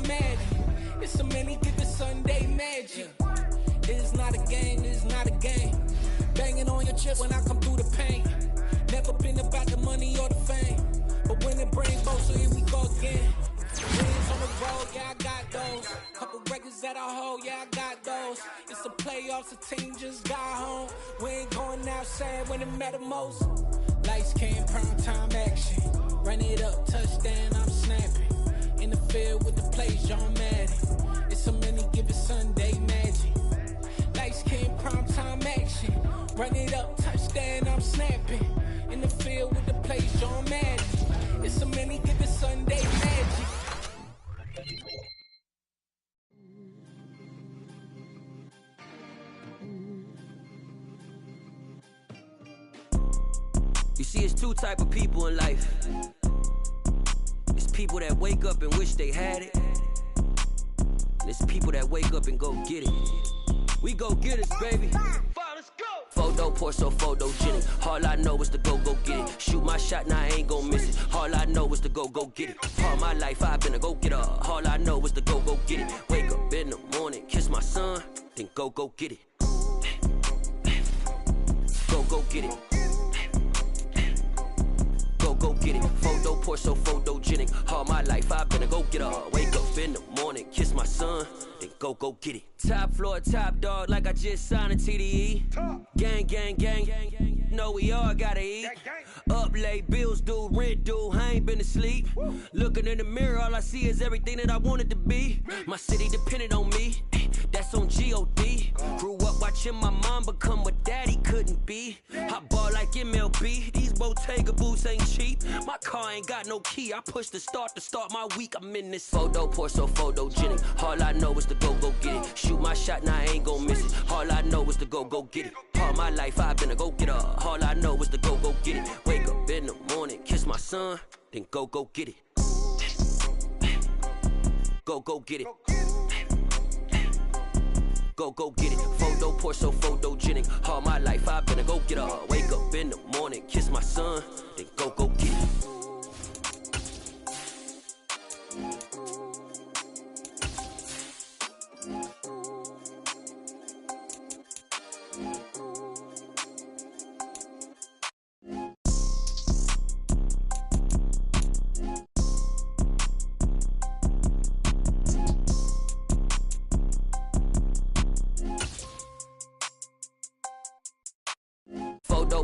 mad. It's so many give it Sunday magic. It's not a game, it's not a game. Banging on your chest when I come through the pain. Never been about the money or the fame, but when it brings both, so here we go again. Wins on the road, yeah, I got those. Couple records that I hold, yeah, I got those. It's the playoffs, the team just got home. We ain't going outside when it matter most. Lights came, prime time action. Run it up, touchdown, I'm snapping. In the field with the plays, John Madden. It's so many give it Sunday magic. Lights came, prime time action. Run it up, touchdown, I'm snapping. In the field with the plays, John Madden. It's so many give it Sunday magic. You see, it's two type of people in life. It's people that wake up and wish they had it. And it's people that wake up and go get it. We go get it, baby. Let's go. Photo, Porso, photogenic. All I know is to go get it. Shoot my shot, now I ain't gon' miss it. All I know is to go get it. All my life I've been a go-getter. All I know is to go get it. Wake up in the morning, kiss my son, then go get it. Go get it. Go get it. Photo, Porso, photogenic. All my life I've been a go-getter. Wake up in the morning, kiss my son, then go get it. Top floor, top dog, like I just signed a TDE. Gang, gang, gang, gang. Know we all gotta eat. Up late, bills due, rent due, I ain't been asleep. Looking in the mirror, all I see is everything that I wanted to be. My city depended on me, that's on G.O.D. Grew up watching my mom become what daddy couldn't be. I ball like MLB, these Bottega boots ain't cheap. My car ain't got no key, I push the start to start my week. I'm in this photo, Porso, photogenic. All I know is to go get it. Shoot my shot, now I ain't gon' miss it. All I know is to go get it. All my life I've been a go-getter. All I know is to go get it. Wake up in the morning, kiss my son, then go get it. Go get it. Go get it. Photo, Porso, photogenic. All my life I've been a go-getter. Wake up in the morning, kiss my son, then go get it.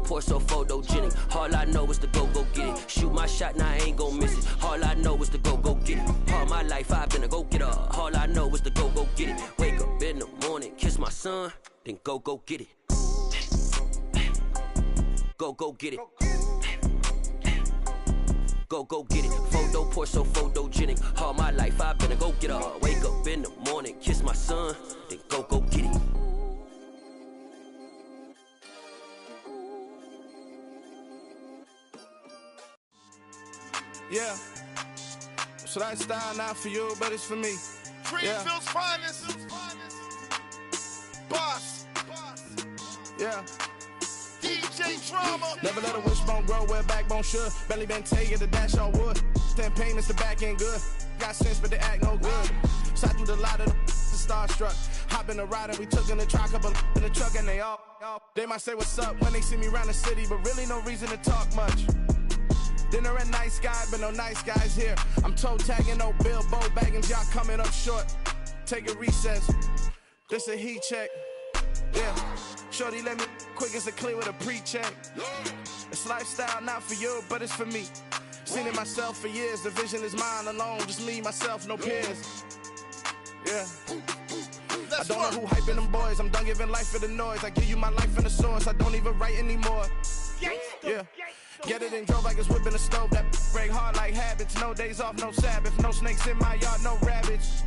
Porso, photogenic. All I know is to go get it. Shoot my shot, now I ain't gon' miss it. All I know is to go get it. All my life I've been a go-getter. All I know is to go get it. Wake up in the morning, kiss my son, then go get it. Go get it. Go get it. Photo, Porso, photogenic. All my life I've been a go-getter. Wake up in the morning, kiss my son, then go get it. Yeah, so that style not for you, but it's for me. Greenfield's finest. Boss. Yeah. DJ Drama. Never let a wishbone grow where a backbone should. Belly been taking the dash all wood. 10 payments, the back end good. Got sense, but they act no good. Side through the lot of the starstruck. Hop in the ride and we took in the truck, couple in the truck, and they might say what's up when they see me around the city, but really no reason to talk much. Dinner at Nice Guy, but no nice guys here. I'm toe tagging, no Bilbo bagging, y'all coming up short. Take a recess, this a heat check. Yeah, shorty let me quick as a clear with a pre-check. It's lifestyle not for you, but it's for me. Seen it myself for years, the vision is mine alone. Just me, myself, no peers. Yeah. I don't know who hyping them boys, I'm done giving life for the noise. I give you my life in the source, I don't even write anymore. Yeah. Get it and drove like it's whipping the stove. That break hard like habits. No days off, no Sabbath. No snakes in my yard, no rabbits.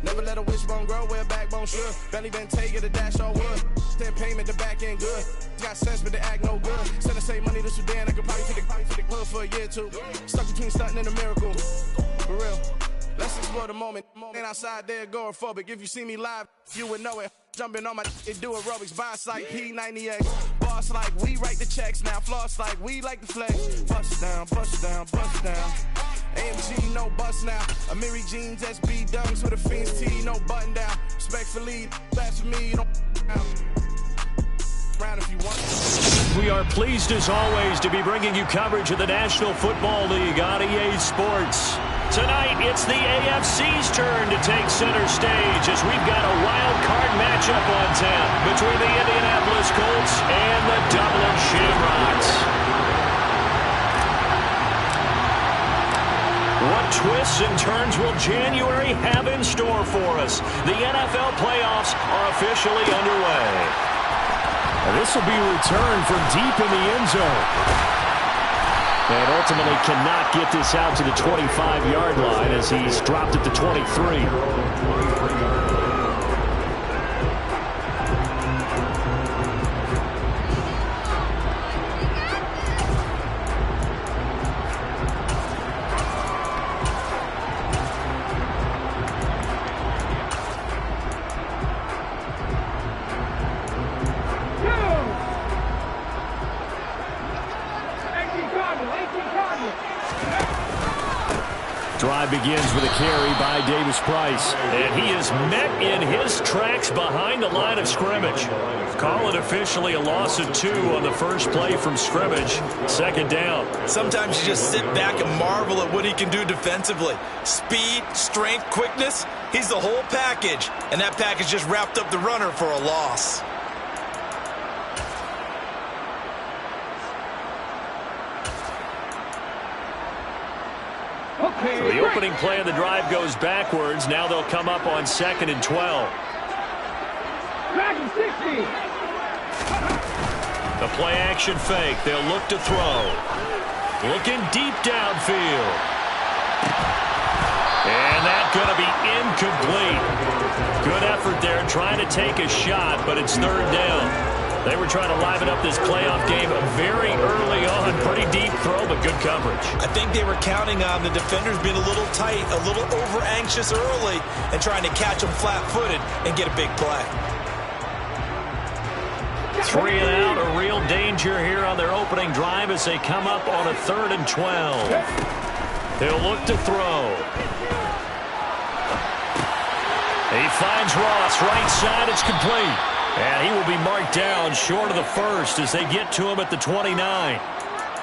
Never let a wishbone grow where a backbone should. Belly been taking the dash all wood. 10 payment, the back end good. Got sense, but they act no good. Send the same money to Sudan. I could probably take the hood for a year or two. Stuck between stunting and a miracle. For real. Let's explore the moment. Ain't outside there agoraphobic. If you see me live, you would know it. Jumping on my do aerobics. Boss like P90X. Boss like we write the checks now. Floss like we like the flex. Bust down, bust down, bust down. AMG, no bust now. Amiri jeans, SB dunks with a Fiends tee, no button down. Respectfully, blasphemy, don't round if you want. We are pleased as always to be bringing you coverage of the National Football League on EA Sports. Tonight, it's the AFC's turn to take center stage as we've got a wild card matchup on tap between the Indianapolis Colts and the Dublin Shamrocks. What twists and turns will January have in store for us? The NFL playoffs are officially underway. And this will be a return from deep in the end zone. And ultimately cannot get this out to the 25-yard line as he's dropped at the 23. Drive begins with a carry by Davis Price. And he is met in his tracks behind the line of scrimmage. Call it officially a loss of 2 on the first play from scrimmage. Second down. Sometimes you just sit back and marvel at what he can do defensively. Speed, strength, quickness. He's the whole package. And that package just wrapped up the runner for a loss. So the opening play of the drive goes backwards. Now they'll come up on 2nd and 12. The play action fake. They'll look to throw. Looking deep downfield. And that's going to be incomplete. Good effort there trying to take a shot, but it's 3rd down. They were trying to liven up this playoff game very early on. Pretty deep throw, but good coverage. I think they were counting on the defenders being a little tight, a little over-anxious early, and trying to catch them flat-footed and get a big play. 3 and out, a real danger here on their opening drive as they come up on a 3rd and 12. They'll look to throw. He finds Ross, right side, it's complete. And he will be marked down short of the first as they get to him at the 29.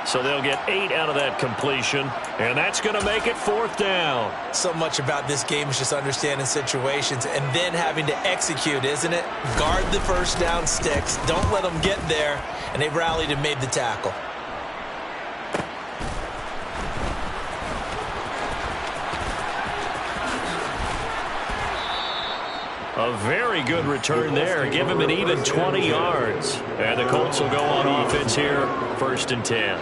So they'll get 8 out of that completion, and that's going to make it 4th down. So much about this game is just understanding situations and then having to execute, isn't it? Guard the first down sticks. Don't let them get there. And they rallied and made the tackle. A very good return there. Give him an even 20 yards. And the Colts will go on offense here, 1st and 10.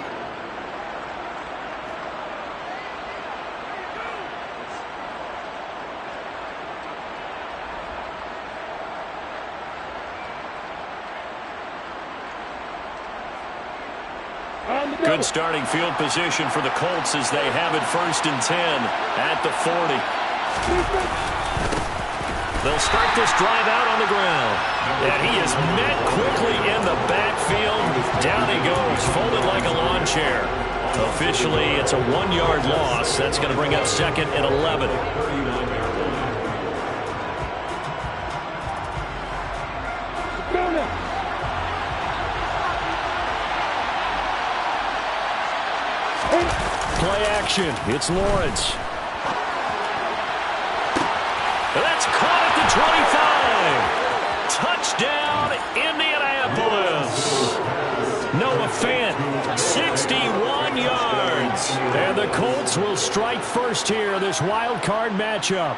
Good starting field position for the Colts as they have it 1st and 10 at the 40. They'll start this drive out on the ground. And he is met quickly in the backfield. Down he goes, folded like a lawn chair. Officially, it's a 1-yard loss. That's going to bring up 2nd and 11. Play action. It's Lawrence. That's caught at the 25. Touchdown, Indianapolis. Noah Fant, 61 yards. And the Colts will strike first here in this wild card matchup.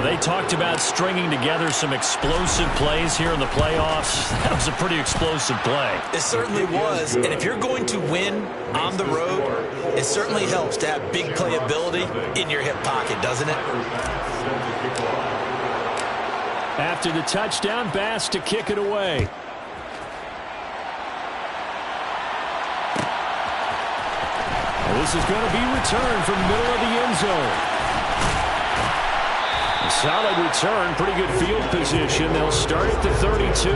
They talked about stringing together some explosive plays here in the playoffs. That was a pretty explosive play. It certainly was. And if you're going to win on the road, it certainly helps to have big playability in your hip pocket, doesn't it? After the touchdown, Bass to kick it away. This is going to be returned from the middle of the end zone. A solid return, pretty good field position. They'll start at the 32.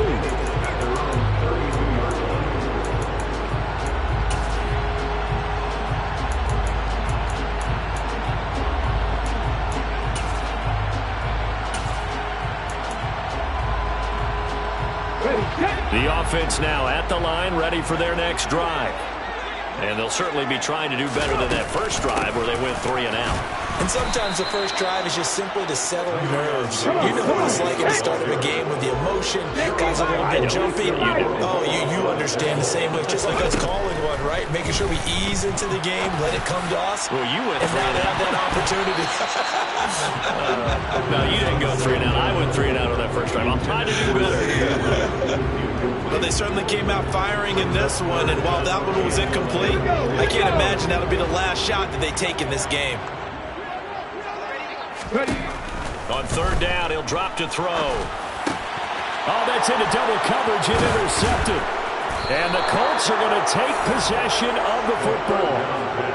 The offense now at the line, ready for their next drive. And they'll certainly be trying to do better than that first drive where they went 3 and out. And sometimes the first drive is just simply to settle nerves. You know what it's like at the start of a game with the emotion, guys a little bit jumpy. Oh, you understand the same way. It's just like us calling one, right? Making sure we ease into the game, let it come to us. Well, you went and 3 now and they out. have that opportunity. No, you didn't go 3 and out. I went 3 and out on that first drive. I'm trying to do better. Well, they certainly came out firing in this one, and while that one was incomplete, I can't imagine that'll be the last shot that they take in this game. On 3rd down, he'll drop to throw. Oh, that's into double coverage and intercepted. And the Colts are going to take possession of the football.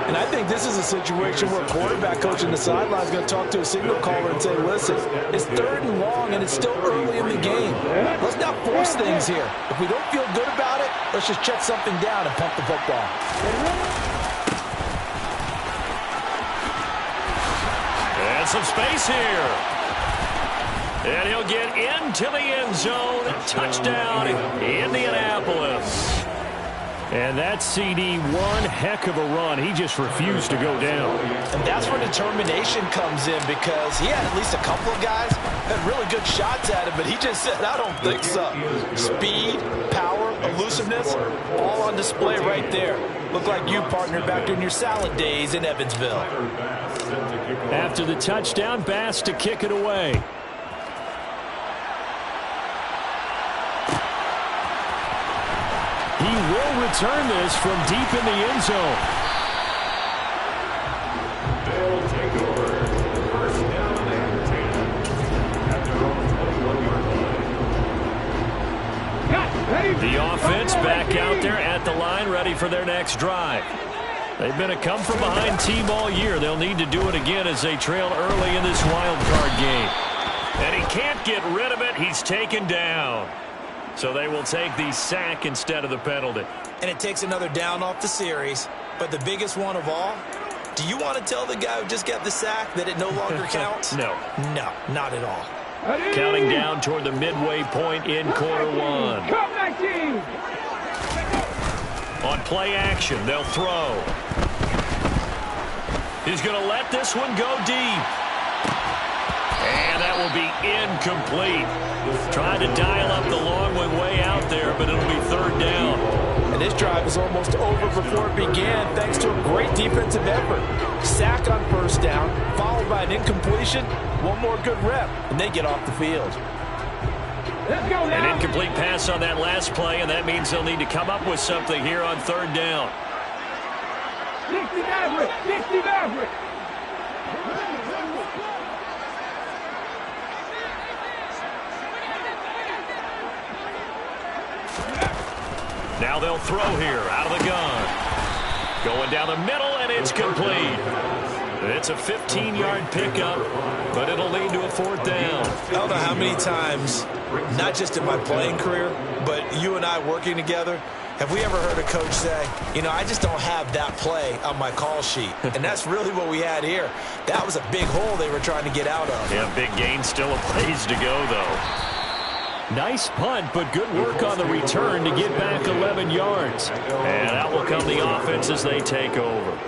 And I think this is a situation where a quarterback coach in the sideline is going to talk to a signal caller and say, listen, it's 3rd and long and it's still early in the game. Let's not force things here. If we don't feel good about it, let's just check something down and pump the football. And some space here. And he'll get into the end zone. Touchdown, Indianapolis. And that CD, one heck of a run. He just refused to go down. And that's where determination comes in, because he had at least a couple of guys that had really good shots at him, but he just said, I don't think so. Speed, power, elusiveness, all on display right there. Look like you, partner, back in your salad days in Evansville. After the touchdown, Bass to kick it away. He will return this from deep in the end zone. They'll take over. First down and 10. At their own 21-yard line. The offense back out there at the line, ready for their next drive. They've been a come-from-behind team all year. They'll need to do it again as they trail early in this wild card game. And he can't get rid of it. He's taken down. So they will take the sack instead of the penalty. And it takes another down off the series. But the biggest one of all, do you want to tell the guy who just got the sack that it no longer counts? No. No, not at all. Counting down toward the midway point in quarter one. On play action, they'll throw. He's going to let this one go deep. And that will be incomplete. Trying to dial up the long one way out there, but it'll be 3rd down. And this drive is almost over before it began, thanks to a great defensive effort. Sack on 1st down, followed by an incompletion. One more good rep, and they get off the field. An incomplete pass on that last play, and that means they'll need to come up with something here on 3rd down. 60 Maverick! 60 Maverick! Now they'll throw here out of the gun. Going down the middle, and it's complete. It's a 15-yard pickup, but it'll lead to a 4th down. I don't know how many times, not just in my playing career, but you and I working together, have we ever heard a coach say, you know, I just don't have that play on my call sheet. And that's really what we had here. That was a big hole they were trying to get out of. Yeah, big gain, still a ways to go, though. Nice punt, but good work on the return to get back 11 yards. And out will come the offense as they take over.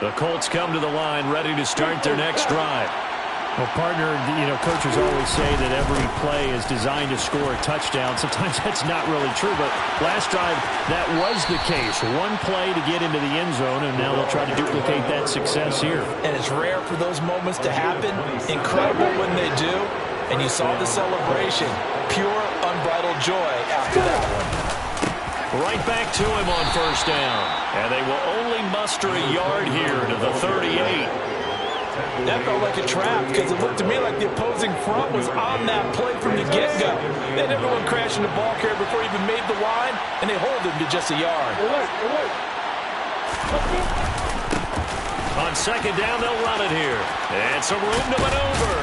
The Colts come to the line, ready to start their next drive. Well, partner, you know, coaches always say that every play is designed to score a touchdown. Sometimes that's not really true, but last drive, that was the case. One play to get into the end zone, and now they'll try to duplicate that success here. And it's rare for those moments to happen. Incredible when they do. And you saw the celebration. Pure, unbridled joy after that one. Right back to him on 1st down. And they will only muster a yard here to the 38. That felt like a trap, because it looked to me like the opposing front was on that play from the get-go. They had everyone crashing the ball carrier before he even made the line, and they hold him to just a yard. On 2nd down, they'll run it here. And some room to maneuver.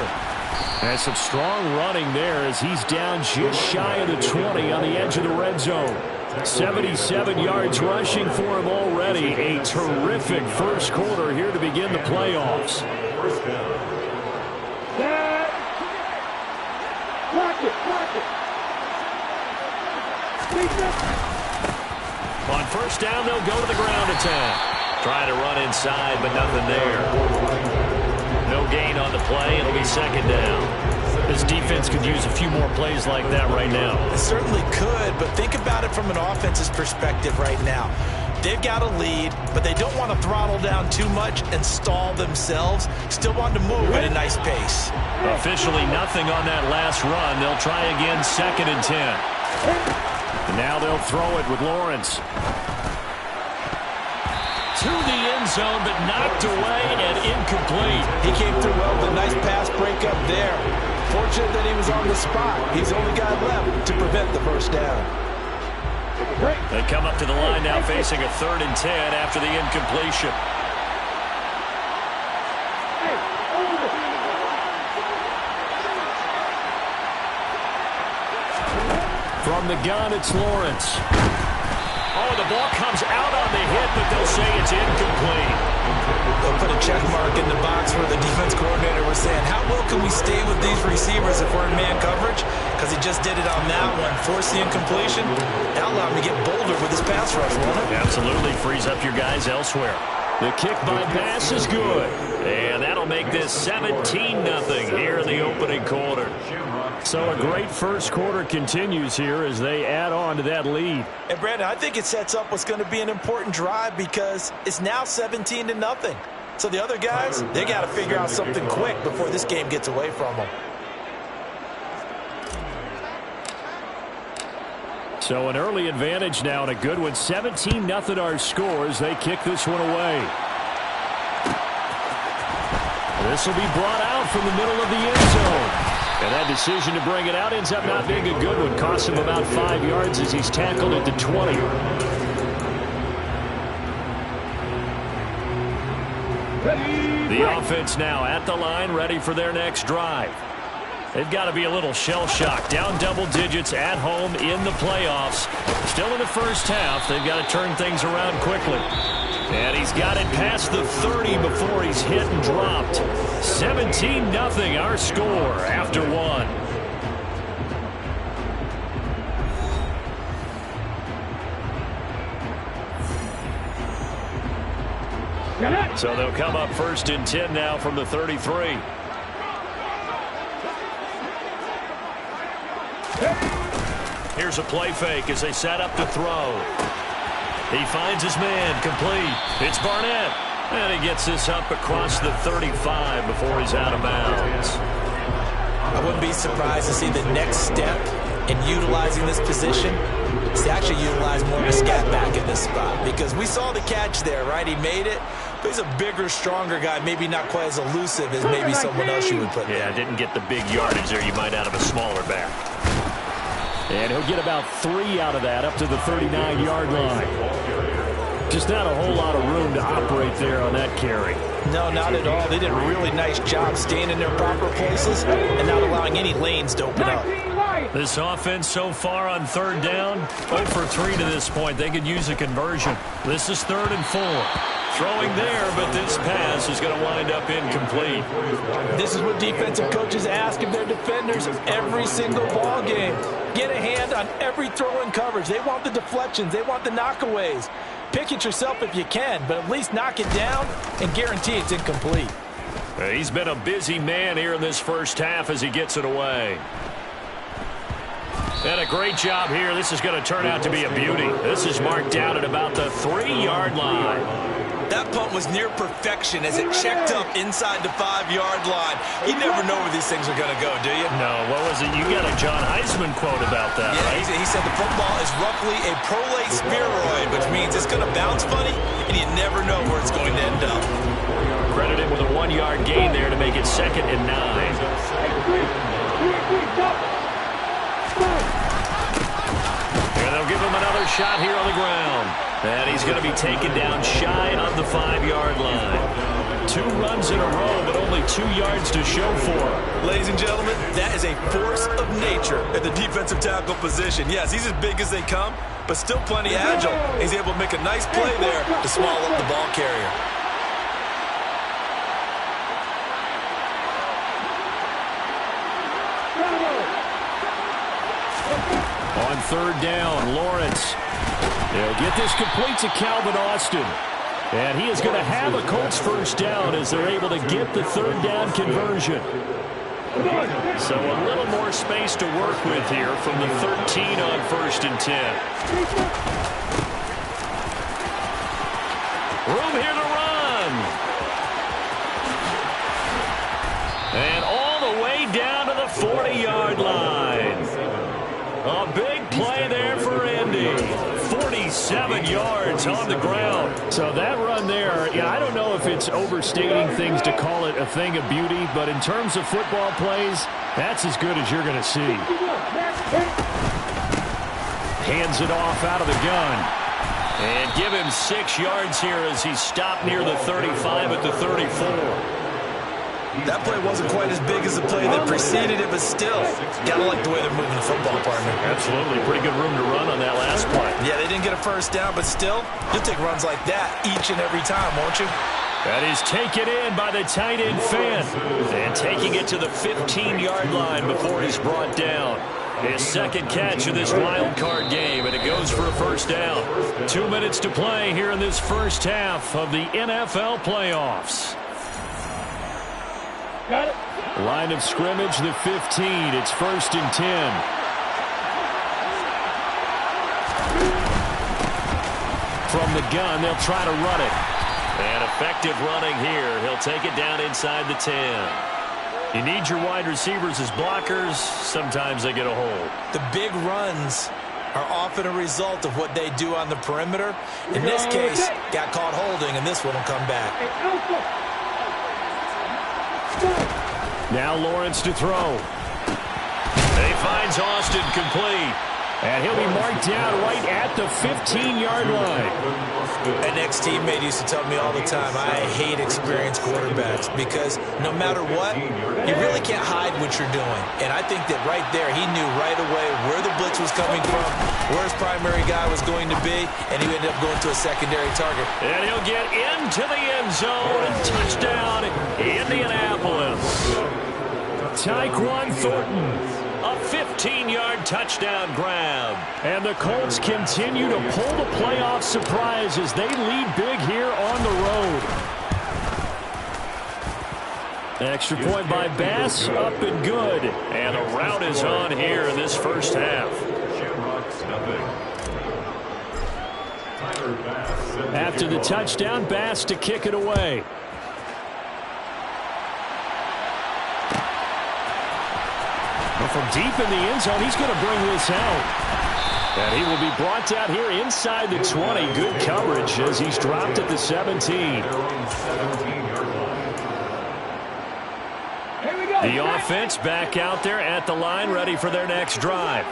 And some strong running there as he's down just shy of the 20 on the edge of the red zone. 77 yards rushing for him already. A terrific first quarter here to begin the playoffs. On first down, they'll go to the ground attack. Trying to run inside, but nothing there. No gain on the play. It'll be second down. This defense could use a few more plays like that right now. It certainly could, but think about it from an offense's perspective right now. They've got a lead, but they don't want to throttle down too much and stall themselves. Still want to move at a nice pace. Officially nothing on that last run. They'll try again, 2nd and 10. And now they'll throw it with Lawrence. To the end zone, but knocked away and incomplete. He came through well with a nice pass breakup there. Fortunate that he was on the spot. He's the only guy left to prevent the first down. They come up to the line now facing a 3rd and 10 after the incompletion. From the gun, it's Lawrence. Oh, the ball comes out on the hit, but they'll say it's incomplete. They'll put a check mark in the box where the defense coordinator was saying, how well can we stay with these receivers if we're in man coverage? Because he just did it on that one. Force the incompletion. That allowed him to get bolder with his pass rush, won't it? Absolutely frees up your guys elsewhere. The kick by pass is good. And that'll make this 17-0 here in the opening quarter. So a great first quarter continues here as they add on to that lead. And Brandon, I think it sets up what's going to be an important drive because it's now 17-0. So the other guys, they got to figure out something quick before this game gets away from them. So an early advantage now and a good one. 17-0 our scores. They kick this one away. This will be brought out from the middle of the end zone. And that decision to bring it out ends up not being a good one. Costs him about 5 yards as he's tackled at the 20. The offense now at the line, ready for their next drive. They've got to be a little shell-shocked. Down double digits at home in the playoffs. Still in the first half. They've got to turn things around quickly. And he's got it past the 30 before he's hit and dropped. 17-0 our score after one. So they'll come up 1st and 10 now from the 33. Here's a play fake as they set up to throw. He finds his man, complete. It's Barnett. And he gets this up across the 35 before he's out of bounds. I wouldn't be surprised to see the next step in utilizing this position is to actually utilize more of a scat back in this spot. Because we saw the catch there, right? He made it. But he's a bigger, stronger guy, maybe not quite as elusive as maybe someone else you would put there. Yeah, didn't get the big yardage there you might out of a smaller back. And he'll get about 3 out of that up to the 39-yard line. Just not a whole lot of room to operate there on that carry. No, not at all. They did a really nice job staying in their proper places and not allowing any lanes to open up. This offense so far on 3rd down, 0 for 3 to this point. They could use a conversion. This is 3rd and 4. Throwing there, but this pass is going to wind up incomplete. This is what defensive coaches ask of their defenders every single ball game. Get a hand on every throw in coverage. They want the deflections. They want the knockaways. Pick it yourself if you can, but at least knock it down and guarantee it's incomplete. He's been a busy man here in this first half as he gets it away. And a great job here. This is going to turn out to be a beauty. This is marked down at about the 3-yard line. That punt was near perfection as it checked up inside the 5-yard line. You never know where these things are going to go, do you? No, what was it? You got a John Heisman quote about that, yeah, right? He said the football is roughly a prolate spheroid, which means it's going to bounce funny, and you never know where it's going to end up. Credit him with a 1-yard gain there to make it 2nd and 9. And they'll give him another shot here on the ground. And he's going to be taken down shy of the 5-yard line. 2 runs in a row, but only 2 yards to show for him. Ladies and gentlemen, that is a force of nature at the defensive tackle position. Yes, he's as big as they come, but still plenty agile. He's able to make a nice play there to swallow up the ball carrier. third down. Lawrence. They'll get this complete to Calvin Austin. And he is going to have a Colts first down as they're able to get the third down conversion. So a little more space to work with here from the 13 on 1st and 10. Room here to run. And all the way down to the 40-yard line. A big play there for Indy. 47 yards on the ground. So that run there, I don't know if it's overstating things to call it a thing of beauty, but in terms of football plays, that's as good as you're going to see. Hands it off out of the gun. And give him 6 yards here as he stopped near the 35 at the 34. That play wasn't quite as big as the play that preceded it, but still, gotta like the way they're moving the football, partner. Absolutely. Pretty good room to run on that last play. Yeah, they didn't get a first down, but still, you'll take runs like that each and every time, won't you? That is taken in by the tight end Fant. And taking it to the 15-yard line before he's brought down. His second catch of this wild card game, and it goes for a first down. 2 minutes to play here in this first half of the NFL playoffs. Got it. Line of scrimmage, the 15. It's 1st and 10. From the gun, they'll try to run it. And effective running here. He'll take it down inside the 10. You need your wide receivers as blockers. Sometimes they get a hold. The big runs are often a result of what they do on the perimeter. In this case, got caught holding, and this one will come back. Now Lawrence to throw. He finds Austin complete. And he'll be marked down right at the 15-yard line. An ex-teammate used to tell me all the time, I hate experienced quarterbacks because no matter what, you really can't hide what you're doing. And I think that right there, he knew right away where the blitz was coming from, where his primary guy was going to be, and he ended up going to a secondary target. And he'll get into the end zone and touchdown Indianapolis. Tyquan Thornton. A 15-yard touchdown grab. And the Colts continue to pull the playoff surprise as they lead big here on the road. Extra point by Bass, up and good. And the route is on here in this first half. After the touchdown, Bass to kick it away. From deep in the end zone, he's going to bring this out. And he will be brought down here inside the 20. Good coverage as he's dropped at the 17. The offense back out there at the line, ready for their next drive.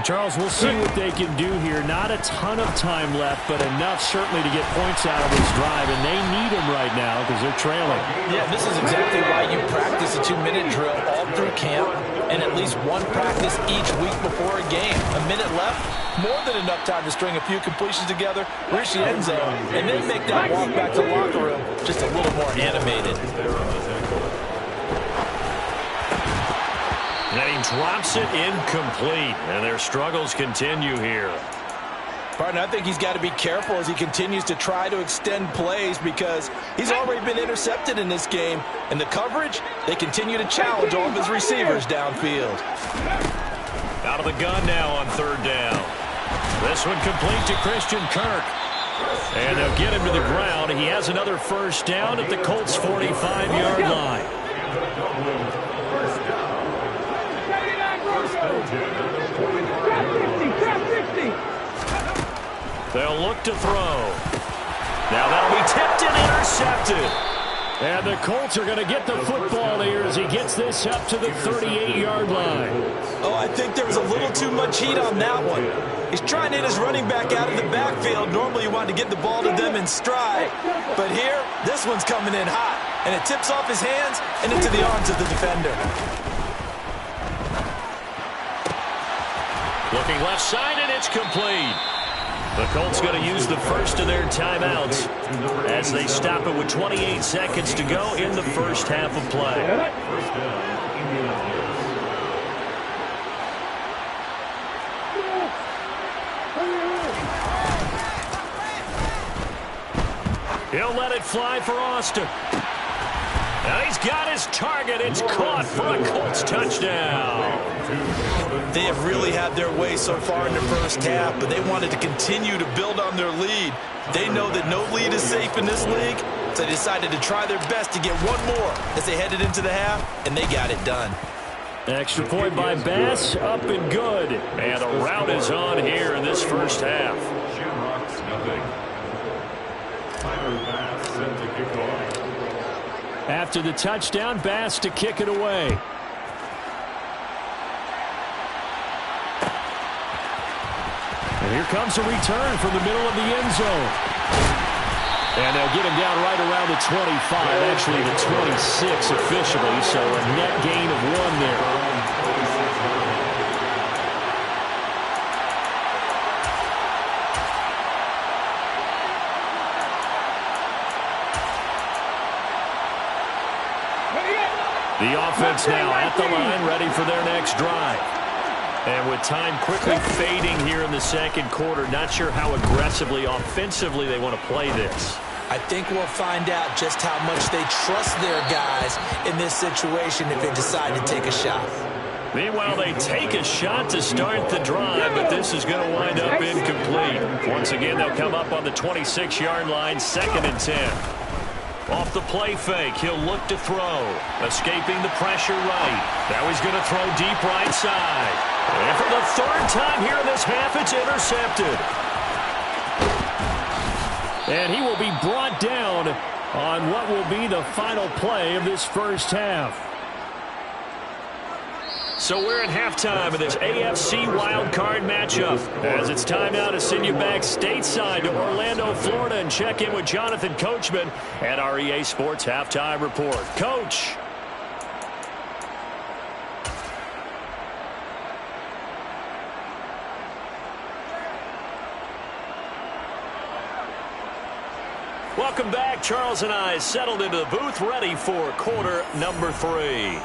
Charles, we'll see what they can do here. Not a ton of time left, but enough certainly to get points out of this drive, and they need them right now because they're trailing. Yeah, this is exactly why you practice a 2-minute drill all through camp and at least one practice each week before a game. A minute left, more than enough time to string a few completions together, reach the end zone, and then make that walk back to the locker room just a little more animated. And he drops it incomplete, and their struggles continue here. Partner, I think he's got to be careful as he continues to try to extend plays because he's already been intercepted in this game. And the coverage, they continue to challenge all of his receivers downfield. Out of the gun now on third down. This one complete to Christian Kirk. And they'll get him to the ground. He has another first down at the Colts' 45-yard line. They'll look to throw. Now that'll be tipped and intercepted. And the Colts are going to get the football here as he gets this up to the 38-yard line. Oh, I think there was a little too much heat on that one. He's trying to hit his running back out of the backfield. Normally you want to get the ball to them in stride. But here, this one's coming in hot. And it tips off his hands and into the arms of the defender. Looking left side, and it's complete. The Colts going to use the first of their timeouts as they stop it with 28 seconds to go in the first half of play. He'll let it fly for Austin. Now he's got his target. It's caught for a Colts touchdown. They have really had their way so far in the first half, but they wanted to continue to build on their lead. They know that no lead is safe in this league, so they decided to try their best to get one more as they headed into the half, and they got it done. Extra point by Bass, up and good. And the route is on here in this first half. Shamrocks, nothing. Tyler Bass set to kick off. After the touchdown, Bass to kick it away. And here comes a return from the middle of the end zone. And they'll get him down right around the 25, actually the 26 officially, so a net gain of 1 there. The offense now at the line, ready for their next drive. And with time quickly fading here in the second quarter, not sure how aggressively, offensively they want to play this. I think we'll find out just how much they trust their guys in this situation if they decide to take a shot. Meanwhile, they take a shot to start the drive, but this is going to wind up incomplete. Once again, they'll come up on the 26-yard line, 2nd and 10. Off the play fake, he'll look to throw. Escaping the pressure right. Now he's going to throw deep right side. And for the 3rd time here in this half, it's intercepted. And he will be brought down on what will be the final play of this first half. So we're at halftime of this AFC wildcard matchup. As it's time now to send you back stateside to Orlando, Florida, and check in with Jonathan Coachman at our EA Sports Halftime Report. Coach. Welcome back. Charles and I settled into the booth, ready for quarter number 3.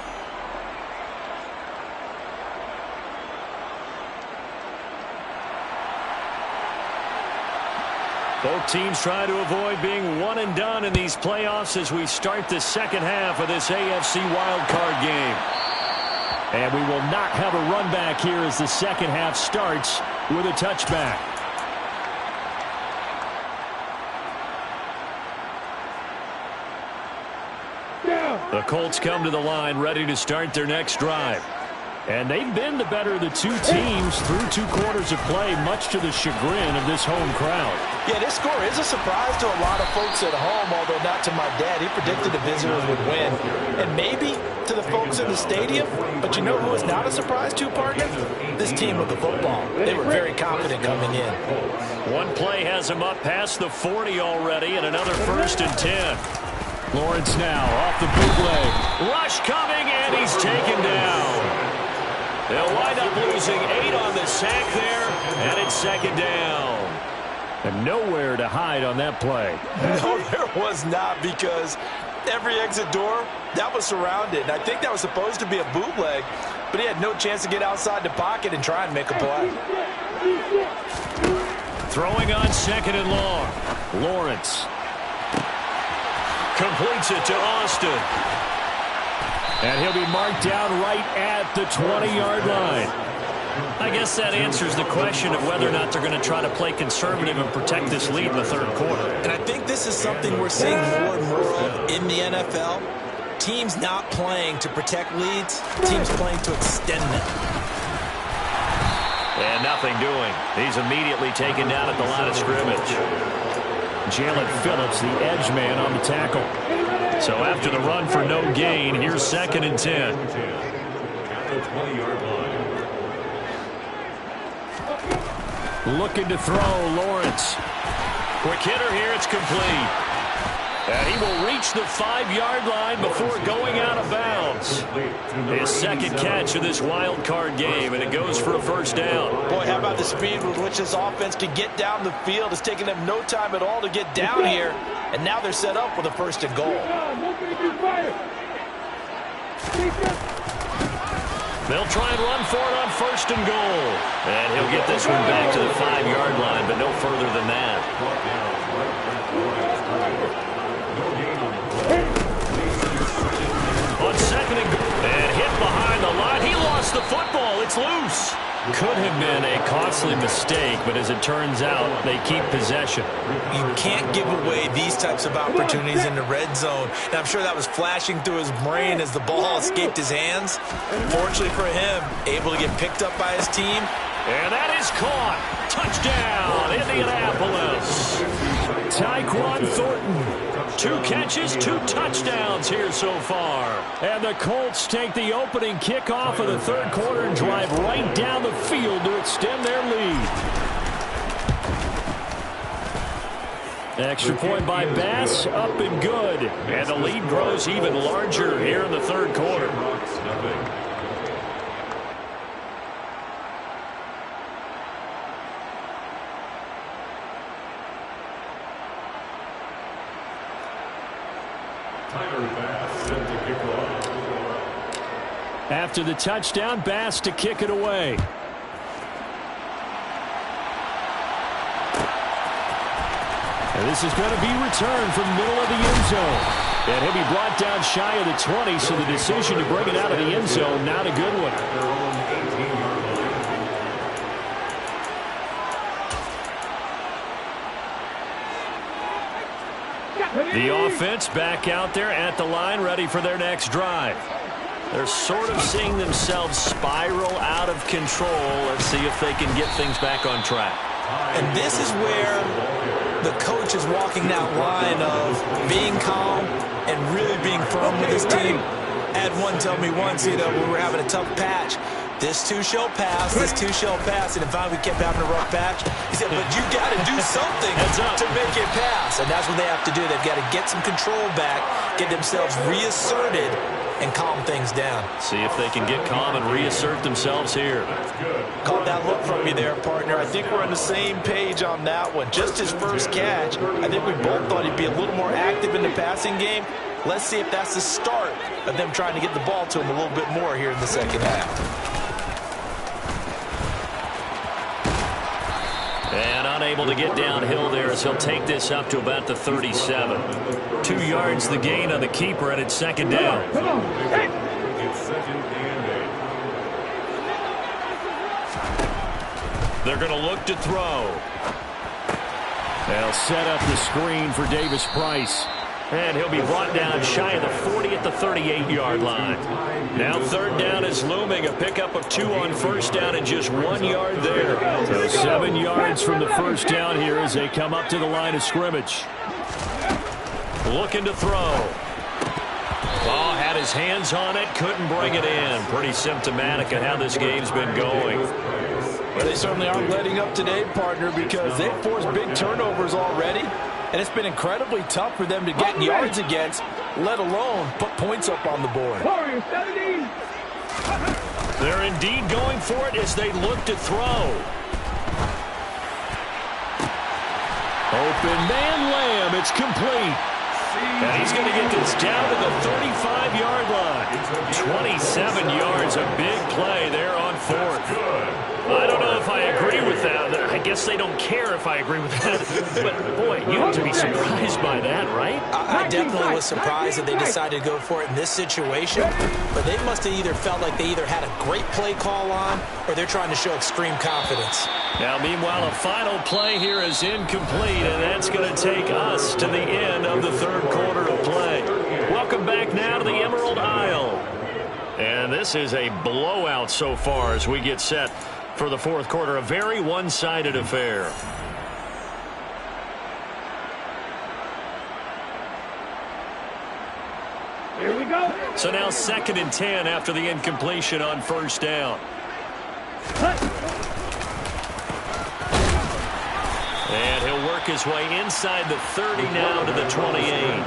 Both teams try to avoid being one and done in these playoffs as we start the second half of this AFC wildcard game. And we will not have a run back here as the second half starts with a touchback. The Colts come to the line ready to start their next drive. And they've been the better of the two teams through 2 quarters of play, much to the chagrin of this home crowd. Yeah, this score is a surprise to a lot of folks at home, although not to my dad. He predicted the visitors would win. And maybe to the folks in the stadium, but you know who is not a surprise to, partner? This team with the football. They were very confident coming in. One play has him up past the 40 already, and another 1st and 10. Lawrence now off the bootleg. Rush coming, and he's taken down. They'll wind up losing 8 on the sack there, and it's 2nd down. And nowhere to hide on that play. No, there was not, because every exit door, that was surrounded. And I think that was supposed to be a bootleg, but he had no chance to get outside the pocket and try and make a play. Throwing on 2nd and long. Lawrence completes it to Austin. And he'll be marked down right at the 20-yard line. I guess that answers the question of whether or not they're going to try to play conservative and protect this lead in the 3rd quarter. And I think this is something we're seeing more and more of in the NFL. Teams not playing to protect leads, teams playing to extend them. And nothing doing. He's immediately taken down at the line of scrimmage. Jalen Phillips, the edge man, on the tackle. So after the run for no gain, here's 2nd and 10. At the 20-yard line. Looking to throw, Lawrence. Quick hitter here, it's complete. And he will reach the 5-yard line before going out of bounds. His 2nd catch of this wild card game, and it goes for a 1st down. Boy, how about the speed with which this offense can get down the field? It's taken them no time at all to get down here, and now they're set up with a 1st and goal. They'll try and run for it on 1st and goal. And he'll get this one back to the 5-yard line, but no further than that. On second and hit behind the line. He lost the football. It's loose. Could have been a costly mistake, but as it turns out, they keep possession. You can't give away these types of opportunities in the red zone. And I'm sure that was flashing through his brain as the ball escaped his hands. Fortunately for him, able to get picked up by his team. And that is caught. Touchdown, Indianapolis. Tyquan Thornton. 2 catches, 2 touchdowns here so far. And the Colts take the opening kickoff of the third quarter and drive right down the field to extend their lead. Extra point by Bass, up and good. And the lead grows even larger here in the third quarter. After the touchdown, Bass to kick it away. And this is going to be returned from the middle of the end zone. And he'll be brought down shy of the 20, so the decision to bring it out of the end zone, not a good one. The offense back out there at the line, ready for their next drive. They're sort of seeing themselves spiral out of control. Let's see if they can get things back on track. And this is where the coach is walking that line of being calm and really being firm with his team. I had one tell me once, we were having a tough patch. This too shall pass, this too shall pass. And finally we kept having a rough patch. He said, but you got to do something to make it pass. And that's what they have to do. They've got to get some control back, get themselves reasserted, and calm things down. See if they can get calm and reassert themselves here. Caught that look from you there, partner. I think we're on the same page on that one. Just his first catch, I think we both thought he'd be a little more active in the passing game. Let's see if that's the start of them trying to get the ball to him a little bit more here in the second half. And unable to get downhill there as he'll take this up to about the 37. 2 yards the gain on the keeper, and it's second down. They're going to look to throw. They'll set up the screen for Davis Price. And he'll be brought down shy of the 40 at the 38-yard line. Now third down is looming. A pickup of 2 on first down and just 1 yard there. So 7 yards from the first down here as they come up to the line of scrimmage. Looking to throw. Ball had his hands on it, couldn't bring it in. Pretty symptomatic of how this game's been going. Well, they certainly aren't letting up today, partner, because they've forced big turnovers already. And it's been incredibly tough for them to get yards against, let alone put points up on the board. They're indeed going for it as they look to throw. Open man Lamb, it's complete. And he's going to get this down to the 35-yard line. 27 yards, a big play there on fourth. I don't know if I agree with that. I guess they don't care if I agree with that. But, boy, you have to be surprised by that, right? I definitely was surprised that they decided to go for it in this situation. But they must have either felt like they either had a great play call on or they're trying to show extreme confidence. Now, meanwhile, a final play here is incomplete, and that's going to take us to the end of the third quarter of play. Welcome back now to the Emerald Isle. And this is a blowout so far as we get set for the fourth quarter. A very one-sided affair. Here we go. So now 2nd and 10 after the incompletion on first down. And he'll work his way inside the 30 now to the 28.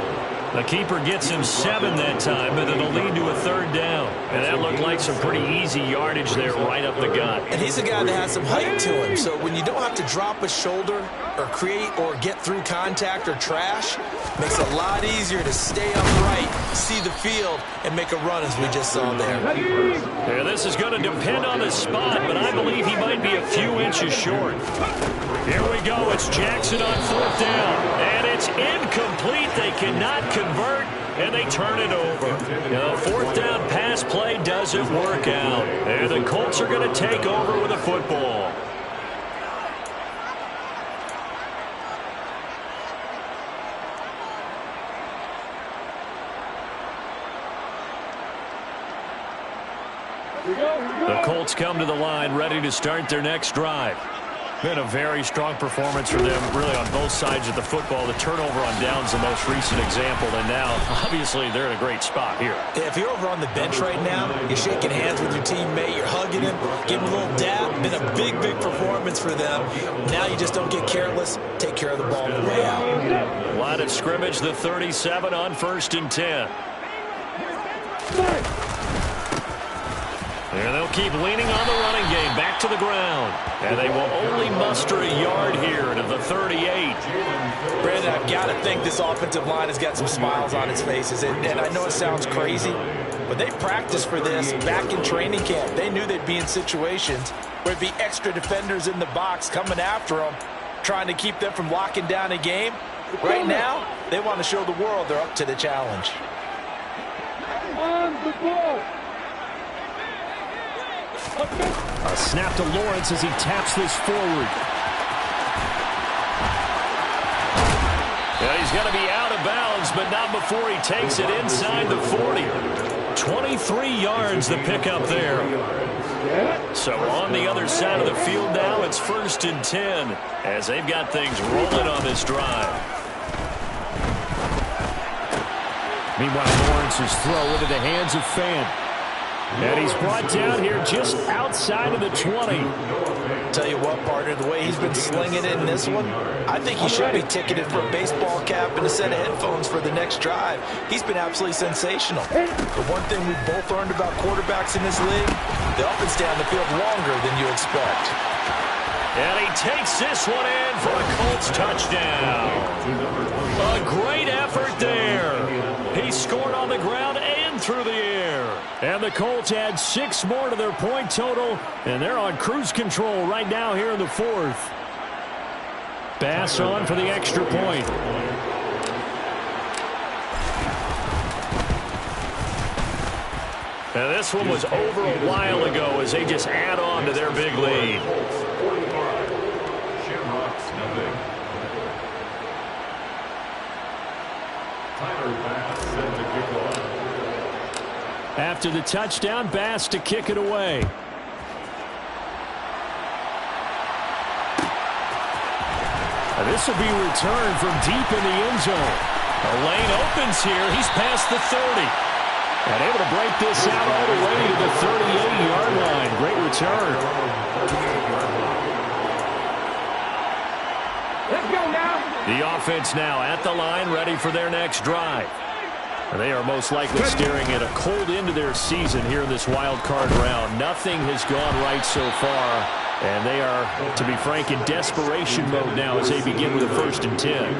The keeper gets him 7 that time, but it'll lead to a third down. And that looked like some pretty easy yardage there right up the gut. And he's a guy that has some height to him, so when you don't have to drop a shoulder or create or get through contact or trash, makes it a lot easier to stay upright, see the field, and make a run as we just saw there. Yeah, this is going to depend on the spot, but I believe he might be a few inches short. Here we go. It's Jackson on fourth down, and it's It's incomplete. They cannot convert, and they turn it over. The fourth down pass play doesn't work out. And the Colts are going to take over with a football. The Colts come to the line ready to start their next drive. Been a very strong performance for them, really, on both sides of the football. The turnover on downs the most recent example, and now, obviously, they're in a great spot here. If you're over on the bench right now, you're shaking hands with your teammate, you're hugging him, giving him a little dab. Been a big, big performance for them. Now you just don't get careless. Take care of the ball on the way out. Line of scrimmage, the 37 on 1st and 10. And they'll keep leaning on the running game back to the ground. And they will only muster a yard here to the 38. Brandon, I've got to think this offensive line has got some smiles on its faces. And I know it sounds crazy, but they practiced for this back in training camp. They knew they'd be in situations where it'd be extra defenders in the box coming after them, trying to keep them from locking down a game. Right now, they want to show the world they're up to the challenge. On the ball. A snap to Lawrence as he taps this forward. Yeah, he's going to be out of bounds, but not before he takes it inside the 40. 23 yards the pickup there. So on the other side of the field now, it's 1st and 10 as they've got things rolling on this drive. Meanwhile, Lawrence's throw into the hands of Fan. And he's brought down here just outside of the 20. Tell you what, partner, the way he's been slinging it in this one, I think he should be ticketed for a baseball cap and a set of headphones for the next drive. He's been absolutely sensational. The one thing we've both learned about quarterbacks in this league, they often stay on the field longer than you expect. And he takes this one in for a Colts touchdown. A great effort there. He scored on the ground and through the air. And the Colts add 6 more to their point total, and they're on cruise control right now here in the 4th. Bass on for the extra point. Now this one was over a while ago as they just add on to their big lead. After the touchdown, Bass to kick it away. And this will be returned from deep in the end zone. The lane opens here. He's past the 30. And able to break this out all the way to the 38-yard line. Great return. Let's go now. The offense now at the line, ready for their next drive. They are most likely staring at a cold end to their season here in this wild card round. Nothing has gone right so far, and they are, to be frank, in desperation mode now as they begin with a 1st and 10.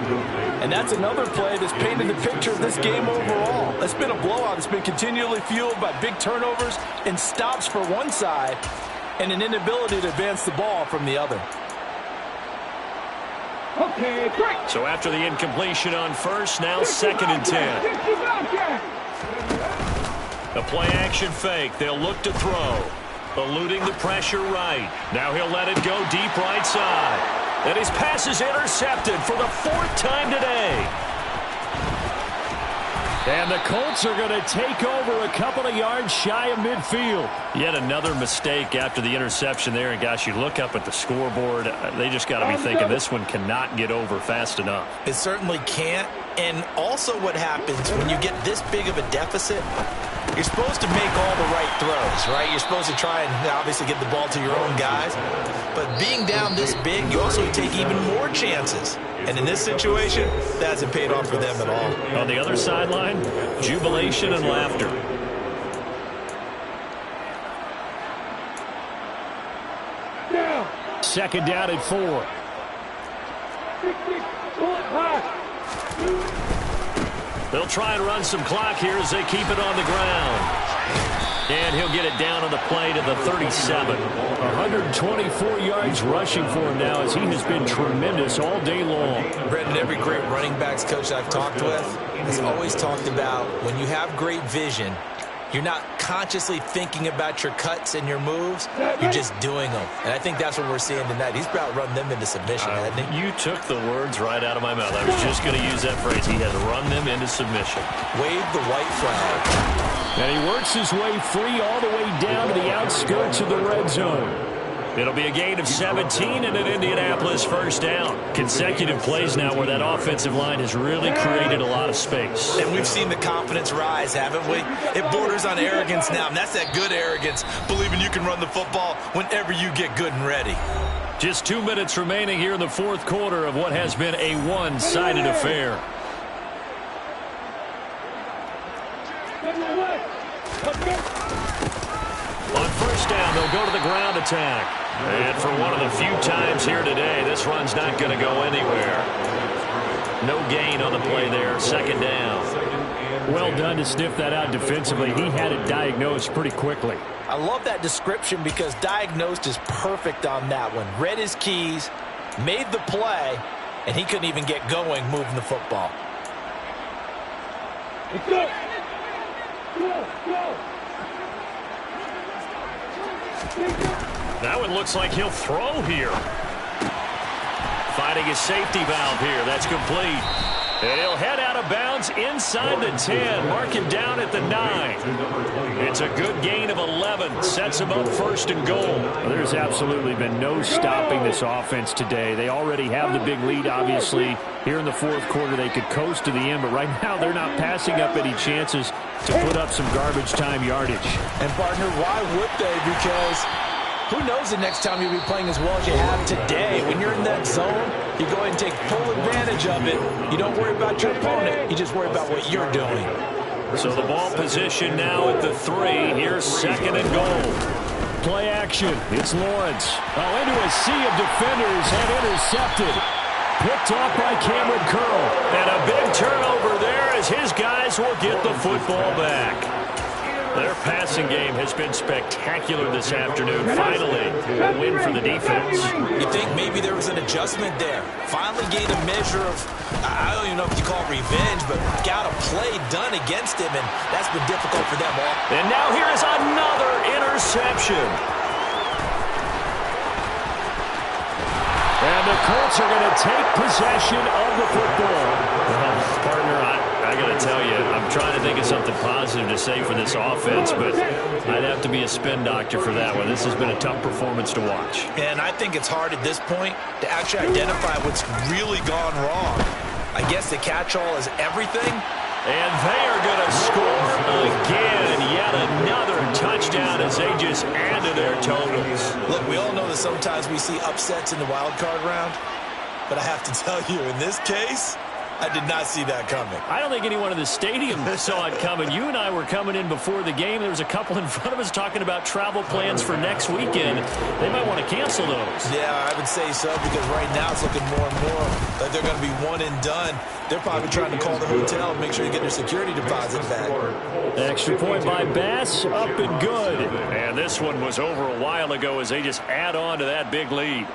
And that's another play that's painted the picture of this game overall. It's been a blowout. It's been continually fueled by big turnovers and stops for one side and an inability to advance the ball from the other. Okay, great. So after the incompletion on 1st, now 2nd and 10. The play action fake. They'll look to throw. Eluding the pressure right. Now he'll let it go deep right side. And his pass is intercepted for the 4th time today. And the Colts are going to take over a couple of yards shy of midfield. Yet another mistake after the interception there. And, gosh, you look up at the scoreboard. They just got to be thinking this one cannot get over fast enough. It certainly can't. And also what happens when you get this big of a deficit, you're supposed to make all the right throws, right? You're supposed to try and obviously get the ball to your own guys. But being down this big, you also take even more chances. And in this situation, that hasn't paid off for them at all. On the other sideline, jubilation and laughter. Down. 2nd down at 4. They'll try and run some clock here as they keep it on the ground. And he'll get it down on the play to the 37. 124 yards rushing for him now as he has been tremendous all day long. Brendan, every great running backs coach I've talked with has always talked about when you have great vision, you're not consciously thinking about your cuts and your moves. You're just doing them. And I think that's what we're seeing tonight. He's about run them into submission, hasn't he? You took the words right out of my mouth. I was just going to use that phrase. He has run them into submission. Wave the white flag. And he works his way free all the way down to the outskirts of the red zone. It'll be a gain of 17 and an Indianapolis first down. Consecutive plays now where that offensive line has really created a lot of space. And we've seen the confidence rise, haven't we? It borders on arrogance now, and that's that good arrogance, believing you can run the football whenever you get good and ready. Just 2 minutes remaining here in the fourth quarter of what has been a one-sided affair. On first down, they'll go to the ground attack. And for one of the few times here today, this run's not going to go anywhere. No gain on the play there. Second down. Well done to sniff that out defensively. He had it diagnosed pretty quickly. I love that description because diagnosed is perfect on that one. Read his keys, made the play, and he couldn't even get going moving the football. Let's go. That one looks like he'll throw here. Finding his safety valve here. That's complete. And he'll head out of bounds inside the 10. Mark him down at the 9. It's a good gain of 11. Sets him up first and goal. Well, there's absolutely been no stopping this offense today. They already have the big lead, obviously. Here in the fourth quarter, they could coast to the end, but right now they're not passing up any chances to put up some garbage time yardage. And, partner, why would they? Because who knows the next time you'll be playing as well as you have today. When you're in that zone, you go ahead and take full advantage of it. You don't worry about your opponent. You just worry about what you're doing. So the ball position now at the 3. Here's second and goal. Play action. It's Lawrence. Oh, into a sea of defenders and intercepted. Picked off by Cameron Curl. And a big turnover there as his guys will get the football back. Their passing game has been spectacular this afternoon. Finally, a win for the defense. You think maybe there was an adjustment there. Finally gained a measure of, I don't even know if you call it revenge, but got a play done against him, and that's been difficult for them all. And now here is another interception. And the Colts are going to take possession of the football. Well, partner, I got to tell you, I'm trying to think of something positive to say for this offense, but I'd have to be a spin doctor for that one. This has been a tough performance to watch. And I think it's hard at this point to actually identify what's really gone wrong. I guess the catch-all is everything. And they are going to score again. Yet another touchdown as they just add to their totals. Look, we all know that sometimes we see upsets in the wild card round, but I have to tell you, in this case, I did not see that coming. I don't think anyone in the stadium saw it coming. You and I were coming in before the game. There was a couple in front of us talking about travel plans for next weekend. They might want to cancel those. Yeah, I would say so, because right now it's looking more and more like they're going to be one and done. They're probably trying to call the hotel and make sure you get their security deposit back. Extra point by Bass, up and good. And this one was over a while ago as they just add on to that big lead.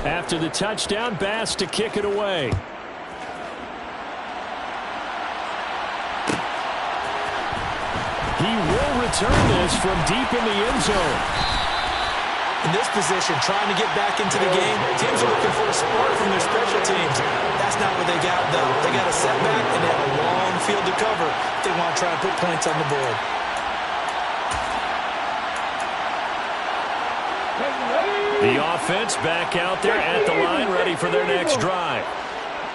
After the touchdown, Bass to kick it away. He will return this from deep in the end zone. In this position, trying to get back into the game, teams are looking for a spark from their special teams. That's not what they got, though. They got a setback, and they have a long field to cover if they want to try and put points on the board. The offense back out there at the line, ready for their next drive.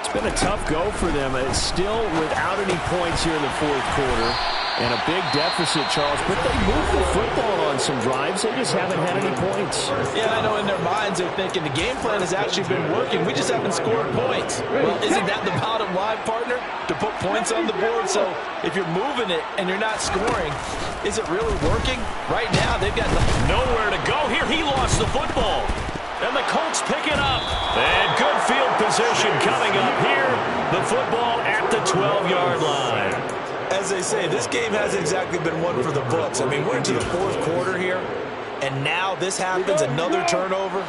It's been a tough go for them. It's still without any points here in the fourth quarter. And a big deficit, Charles. But they moved the football on some drives. They just haven't had any points. Yeah, I know in their minds they're thinking the game plan has actually been working. We just haven't scored points. Well, isn't that the bottom line, partner? To put points on the board. So if you're moving it and you're not scoring, is it really working? Right now, they've got nowhere to go here. He lost the football. And the Colts pick it up. And good field position coming up here The football at the 12-yard line. As they say, this game hasn't exactly been one for the books. I mean, we're into the fourth quarter here, and now this happens, another turnover.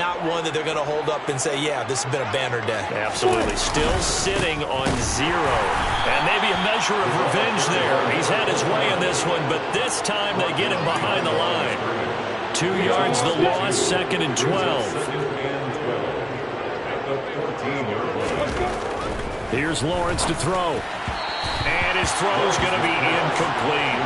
Not one that they're going to hold up and say, yeah, this has been a banner day. Absolutely. Still sitting on 0. And maybe a measure of revenge there. He's had his way in this one, but this time they get him behind the line. 2 yards the loss, 2nd and 12. Here's Lawrence to throw. And his throw is going to be incomplete.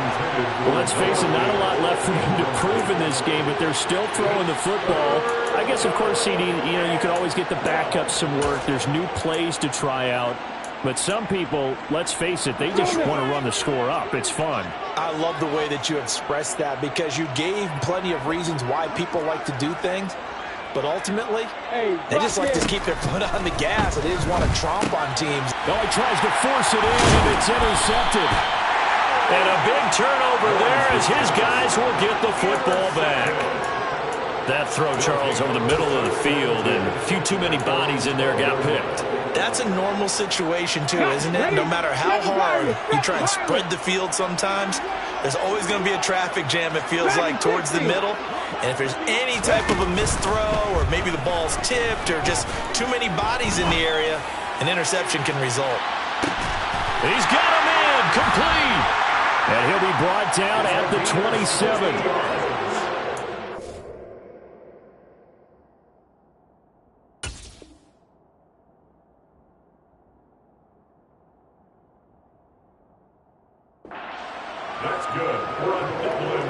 Well, let's face it, not a lot left for him to prove in this game, but they're still throwing the football. I guess, of course, CD, you could always get the backup some work. There's new plays to try out. But some people, let's face it, they just want to run the score up. It's fun. I love the way that you expressed that because you gave plenty of reasons why people like to do things. But ultimately, they just like to keep their foot on the gas. They just want to tromp on teams. Oh, he tries to force it in, and it's intercepted. And a big turnover there as his guys will get the football back. That throw, Charles, over the middle of the field, and a few too many bodies in there got picked. That's a normal situation, too, isn't it? No matter how hard you try and spread the field sometimes, there's always going to be a traffic jam, it feels like, towards the middle. And if there's any type of a missed throw or maybe the ball's tipped or just too many bodies in the area, an interception can result. He's got him in, complete. And he'll be brought down at the 27. That's good for a Dublin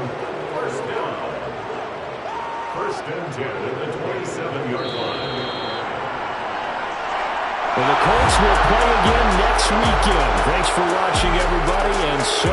first down. 1st and 10 at the 27-yard line. Well, the Colts will play again next weekend. Thanks for watching, everybody, and so